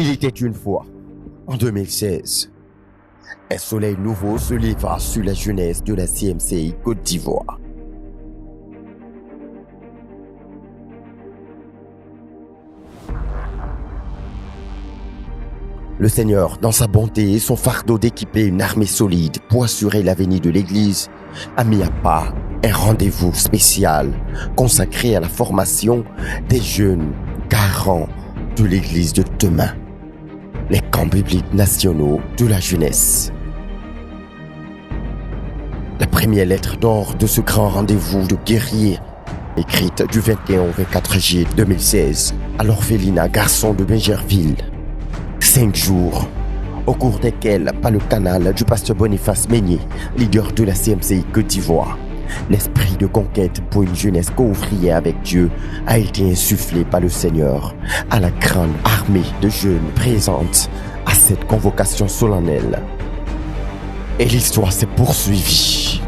Il était une fois, en 2016, un soleil nouveau se leva sur la jeunesse de la CMCI Côte d'Ivoire. Le Seigneur, dans sa bonté et son fardeau d'équiper une armée solide pour assurer l'avenir de l'Église, a mis à part un rendez-vous spécial consacré à la formation des jeunes garants de l'Église de demain, les camps bibliques nationaux de la jeunesse. La première lettre d'or de ce grand rendez-vous de guerriers, écrite du 21 au 24 juillet 2016 à l'orphelinat Garçon de Bingerville. 5 jours, au cours desquels, par le canal du pasteur Boniface Meignier, leader de la CMCI Côte d'Ivoire, l'esprit de conquête pour une jeunesse co-ouvrière avec Dieu a été insufflé par le Seigneur à la grande armée de jeunes présente à cette convocation solennelle. Et l'histoire s'est poursuivie.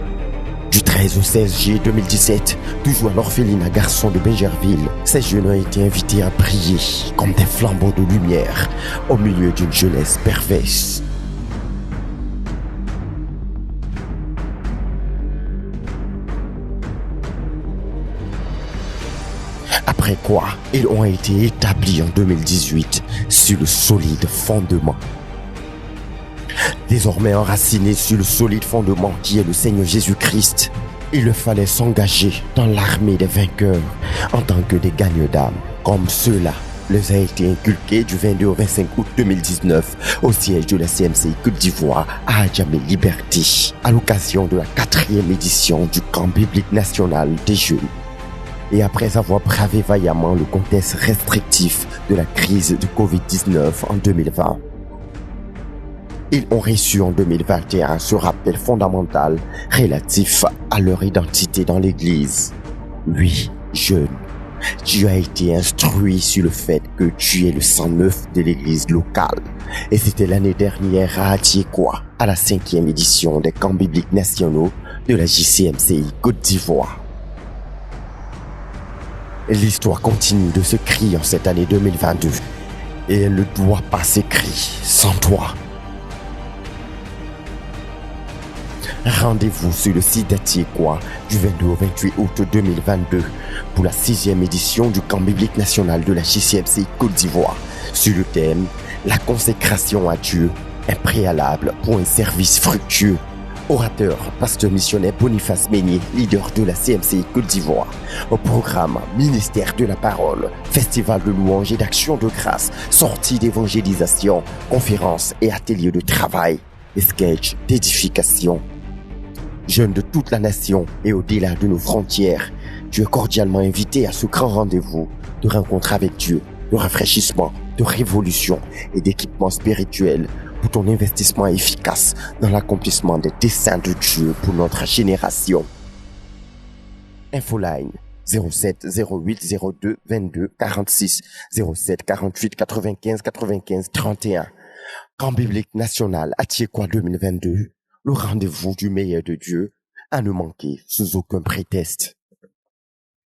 Du 13 au 16 juillet 2017, toujours à l'orphelinat Garçon de Bingerville, ces jeunes ont été invités à prier comme des flambeaux de lumière au milieu d'une jeunesse perverse. Après quoi, ils ont été établis en 2018 sur le solide fondement. Désormais enracinés sur le solide fondement qui est le Seigneur Jésus-Christ, il leur fallait s'engager dans l'armée des vainqueurs en tant que des gagnants d'âme, comme cela les a été inculqué du 22 au 25 août 2019 au siège de la CMCI Côte d'Ivoire à Adjamé Liberté, à l'occasion de la 4e édition du camp biblique national des jeunes. Et après avoir bravé vaillamment le contexte restrictif de la crise du Covid-19 en 2020, ils ont reçu en 2021 ce rappel fondamental relatif à leur identité dans l'Église. Oui, jeunes, tu as été instruit sur le fait que tu es le sang neuf de l'Église locale. Et c'était l'année dernière à Atiekwa, à la 5e édition des camps bibliques nationaux de la JCMCI Côte d'Ivoire. L'histoire continue de s'écrire en cette année 2022 et elle ne doit pas s'écrire sans toi. Rendez-vous sur le site d'Atiekwa du 22 au 28 août 2022 pour la 6e édition du camp biblique national de la JCMCI Côte d'Ivoire sur le thème « La consécration à Dieu, un préalable pour un service fructueux ». Orateur, pasteur missionnaire Boniface Meignier, leader de la CMCI Côte d'Ivoire. Au programme Ministère de la Parole, Festival de louanges et d'action de grâce, sorties d'évangélisation, conférences et ateliers de travail, et sketchs d'édification. Jeunes de toute la nation et au-delà de nos frontières, tu es cordialement invité à ce grand rendez-vous de rencontre avec Dieu, de rafraîchissement, de révolution et d'équipement spirituel pour ton investissement efficace dans l'accomplissement des desseins de Dieu pour notre génération. Infoline 07 08 02 22 46 07 48 95 95 31. Camp biblique national Atiekwa 2022. Le rendez-vous du meilleur de Dieu à ne manquer sous aucun prétexte.